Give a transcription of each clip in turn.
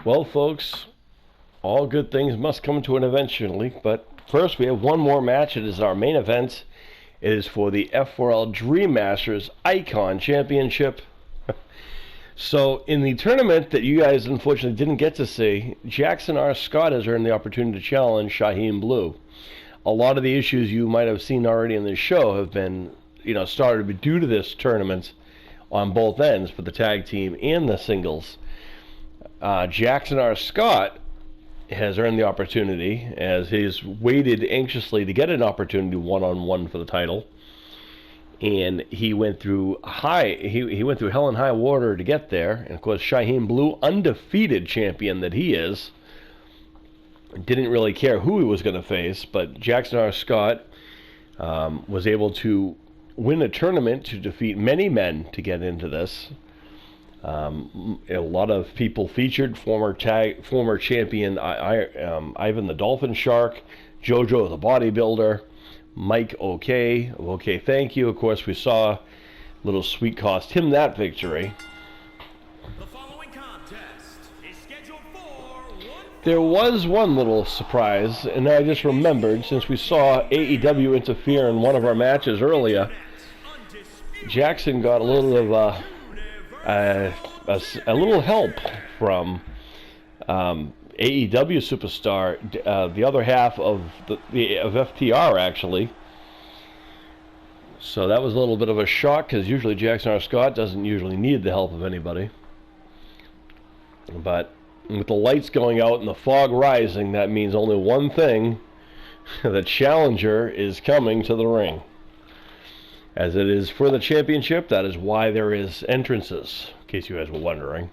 Well, folks, all good things must come to an eventually, but first we have one more match. It is our main event. It is for the F4L Dream Masters Icon Championship. So, in the tournament that you guys unfortunately didn't get to see, Jackson R. Scott has earned the opportunity to challenge Shyheim Blue. A lot of the issues you might have seen already in this show have been, started due to this tournament on both ends for the tag team and the singles. Jackson R. Scott has earned the opportunity as he's waited anxiously to get an opportunity one-on-one for the title, and he went through hell and high water to get there. And of course, Shyheim Blue, undefeated champion that he is, didn't really care who he was going to face, but Jackson R. Scott was able to win a tournament to defeat many men to get into this. A lot of people featured former champion Ivan the Dolphin Shark, JoJo the Bodybuilder, Mike OK, thank you. Of course, we saw Little Sweet cost him that victory. The following contest is scheduled for one. There was one little surprise, and I just remembered, since we saw AEW interfere in one of our matches earlier, Jackson got a little of a little help from AEW superstar, the other half of FTR, actually. So that was a little bit of a shock, because usually Jackson R. Scott doesn't usually need the help of anybody. But with the lights going out and the fog rising, that means only one thing: the challenger is coming to the ring. As it is for the championship, that is why there is entrances, in case you guys were wondering.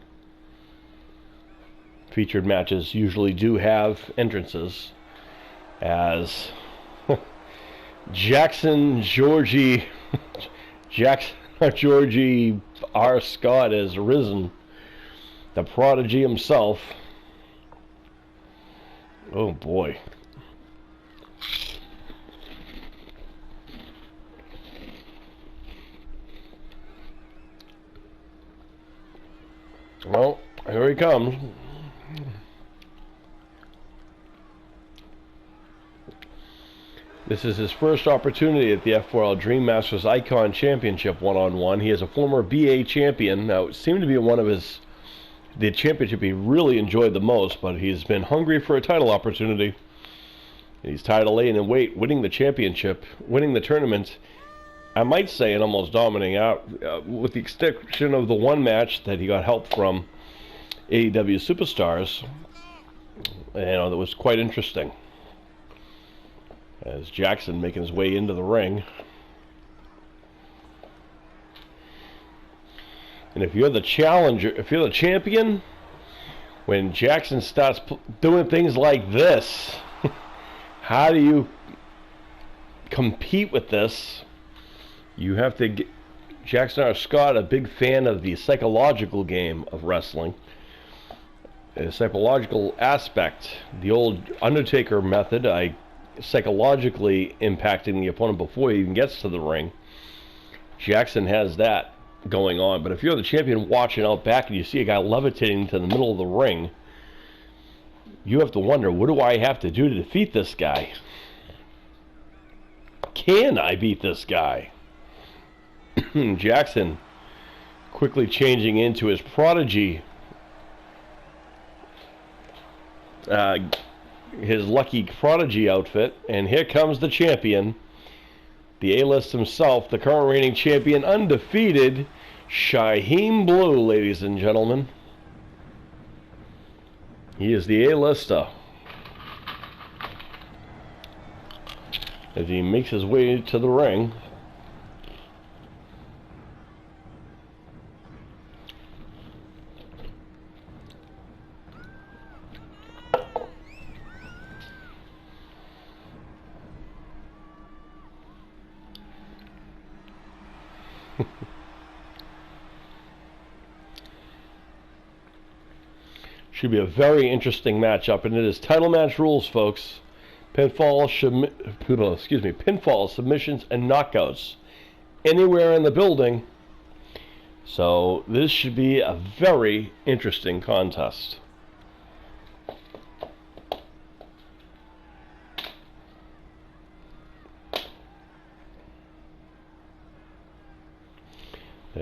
Featured matches usually do have entrances, as Jackson Georgie R. Scott has risen, the Prodigy himself. Oh boy. Well, here he comes. This is his first opportunity at the F4L Dream Masters Icon Championship one-on-one. He is a former BA champion. Now, it seemed to be one of the championship he really enjoyed the most, but he's been hungry for a title opportunity. He's tied laying in wait, winning the championship, winning the tournament, I might say, and almost dominating out, with the exception of the one match that he got help from AEW superstars. That was quite interesting. As Jackson making his way into the ring. And if you're the challenger, if you're the champion, when Jackson starts doing things like this, how do you compete with this? You have to get Jackson R. Scott, a big fan of the psychological game of wrestling, a psychological aspect, the old Undertaker method, psychologically impacting the opponent before he even gets to the ring. Jackson has that going on. But if you're the champion watching out back and you see a guy levitating to the middle of the ring, you have to wonder, what do I have to do to defeat this guy? Can I beat this guy? Jackson quickly changing into his Prodigy, his lucky Prodigy outfit, and here comes the champion, the A-list himself, the current reigning champion, undefeated, Shyheim Blue, ladies and gentlemen. He is the A-lister. As he makes his way to the ring. Should be a very interesting matchup, and it is title match rules, folks. Pinfall, submissions, and knockouts anywhere in the building. So this should be a very interesting contest.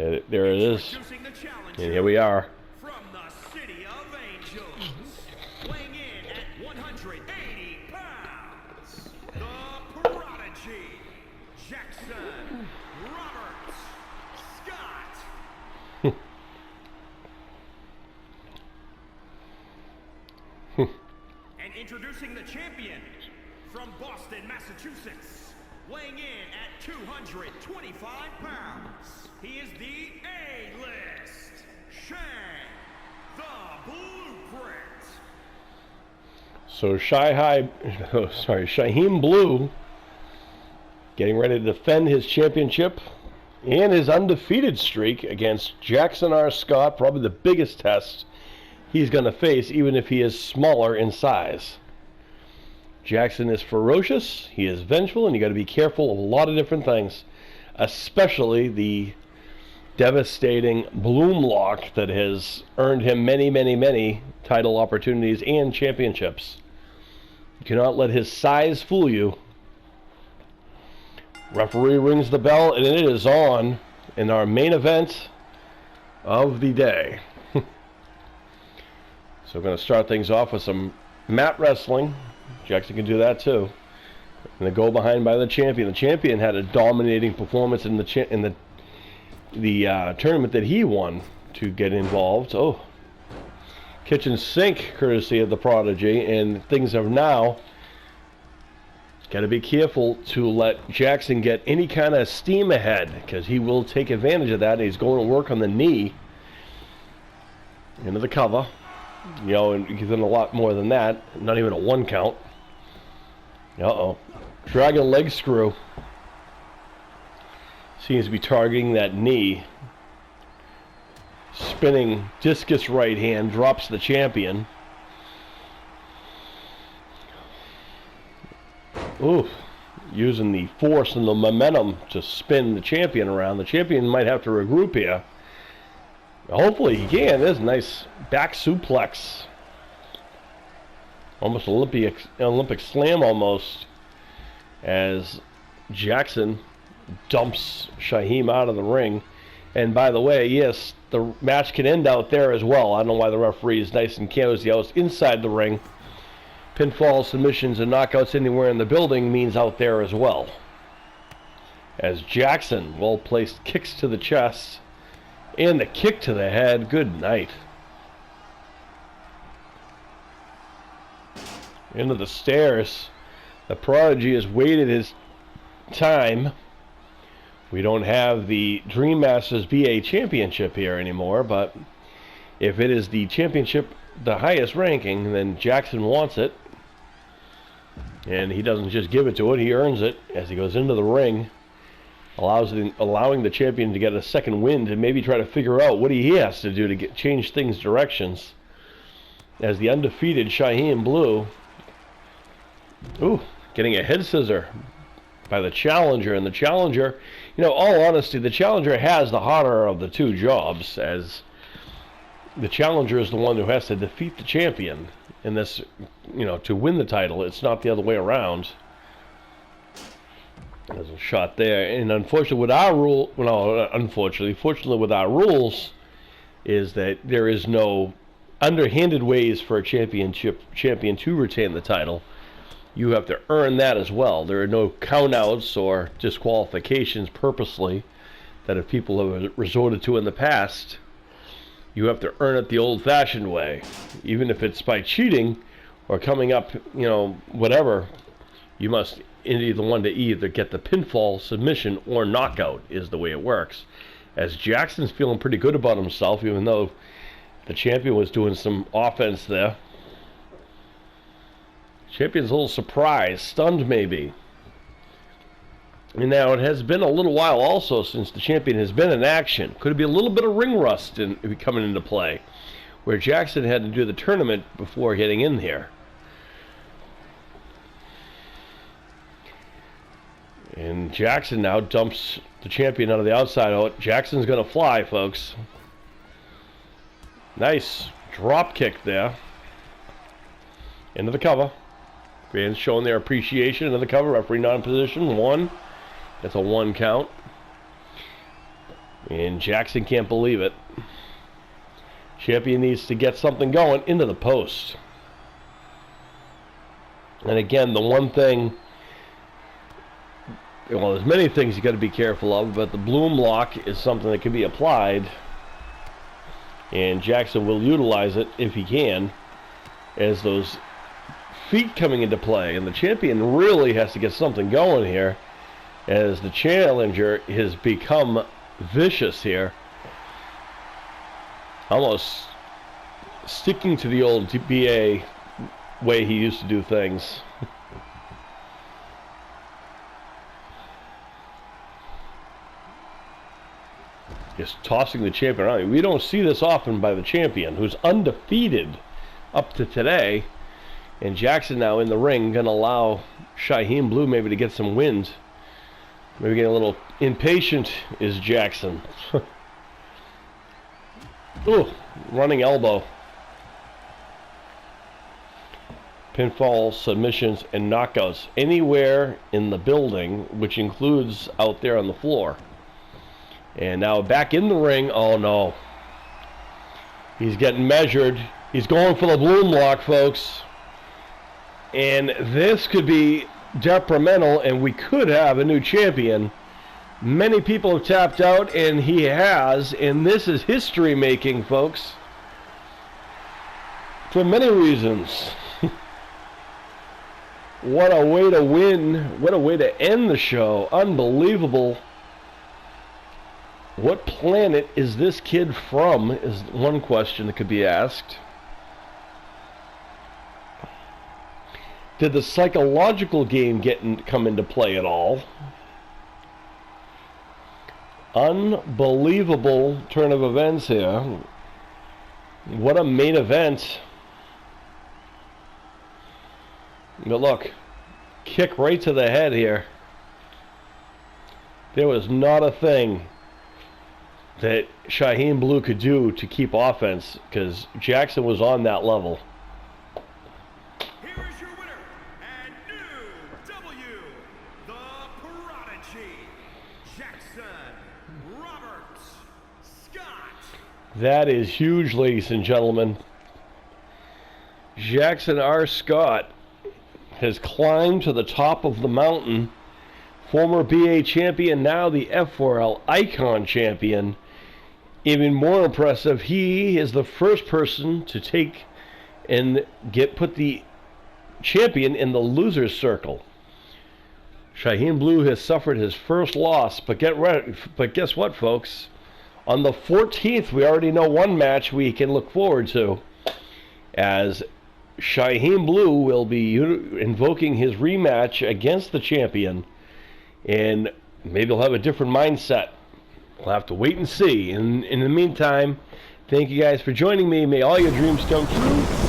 There it is. Introducing the challenger And here we are. from the City of Angels, weighing in at 180 pounds, the Prodigy, Jackson Roberts Scott. And introducing the champion from Boston, Massachusetts, weighing in at 225 pounds. He is the A-list, Shang, the Blueprint. So Shyheim Blue getting ready to defend his championship and his undefeated streak against Jackson R. Scott, probably the biggest test he's going to face, even if he is smaller in size. Jackson is ferocious, he is vengeful, and you got to be careful of a lot of different things, especially the devastating bloom lock that has earned him many, many, many title opportunities and championships. You cannot let his size fool you. Referee rings the bell, and it is on in our main event of the day. So we're going to start things off with some mat wrestling. Jackson can do that too. And the go behind by the champion. The champion had a dominating performance in the tournament that he won to get involved. Oh, kitchen sink courtesy of the Prodigy, and things have now got to be careful to let Jackson get any kind of steam ahead, because he will take advantage of that. He's going to work on the knee into the cover. You know, and he's done a lot more than that. Not even a 1 count. Uh-oh. Dragon leg screw. Seems to be targeting that knee. Spinning discus right hand drops the champion. Ooh. Using the force and the momentum to spin the champion around. The champion might have to regroup here. Hopefully he can. There's a nice back suplex. Almost Olympic slam almost. As Jackson dumps Shyheim out of the ring. And by the way, yes, the match can end out there as well. I don't know why the referee is nice and canvas the outs inside the ring. Pinfall, submissions, and knockouts anywhere in the building means out there as well. As Jackson, well-placed kicks to the chest. And the kick to the head. Good night. Into the stairs. The Prodigy has waited his time. We don't have the Dream Masters BA Championship here anymore, but if it is the championship, the highest ranking, then Jackson wants it. And he doesn't just give it to it, he earns it as he goes into the ring. Allowing the champion to get a second wind and maybe try to figure out what he has to do to change things directions. As the undefeated Shyheim Blue, getting a head scissor by the challenger. And the challenger, you know, all honesty, the challenger has the harder of the two jobs, as the challenger is the one who has to defeat the champion in this, you know, to win the title. It's not the other way around. There's a shot there, and unfortunately with our rule, fortunately with our rules, is that there is no underhanded ways for a champion to retain the title. You have to earn that as well. There are no countouts or disqualifications purposely that if people have resorted to in the past. You have to earn it the old-fashioned way, even if it's by cheating or coming up, you know, whatever. You must either get the pinfall, submission, or knockout is the way it works. As Jackson's feeling pretty good about himself, even though the champion was doing some offense there. Champion's a little surprised, stunned maybe. And now it has been a little while also since the champion has been in action. Could be a little bit of ring rust coming into play, where Jackson had to do the tournament before getting in here. And Jackson now dumps the champion out of the outside. Oh, Jackson's going to fly, folks. Nice drop kick there. Into the cover. Fans showing their appreciation into the cover. Referee not in position. 1. That's a 1 count. And Jackson can't believe it. Champion needs to get something going into the post. And again, the one thing, well, there's many things you got to be careful of, but the bloom lock is something that can be applied, and Jackson will utilize it if he can, as those feet coming into play. And the champion really has to get something going here, as the challenger has become vicious here, almost sticking to the old BA way he used to do things. Just tossing the champion around. We don't see this often by the champion, who's undefeated up to today. And Jackson now in the ring, going to allow Shyheim Blue maybe to get some wins. Maybe getting a little impatient is Jackson. Ooh, running elbow. Pinfall, submissions, and knockouts anywhere in the building, which includes out there on the floor. And now back in the ring. Oh no. He's getting measured. He's going for the bloom lock, folks. And this could be detrimental, and we could have a new champion. Many people have tapped out, and he has. And this is history making, folks. For many reasons. What a way to win. What a way to end the show. Unbelievable. What planet is this kid from is one question that could be asked. Did the psychological game come into play at all? Unbelievable turn of events here. What a main event. But look, kick right to the head here. There was not a thing that Shyheim Blue could do to keep offense, because Jackson was on that level. Here is your winner, and new W, the Prodigy, Jackson Robert Scott. That is huge, ladies and gentlemen. Jackson R. Scott has climbed to the top of the mountain. Former BA champion, now the F4L Icon champion. Even more impressive, he is the first person to take and put the champion in the loser's circle. Shyheim Blue has suffered his first loss, but guess what, folks? On the 14th, we already know one match we can look forward to, as Shyheim Blue will be invoking his rematch against the champion, and maybe he'll have a different mindset. We'll have to wait and see. In the meantime, thank you guys for joining me. May all your dreams come true.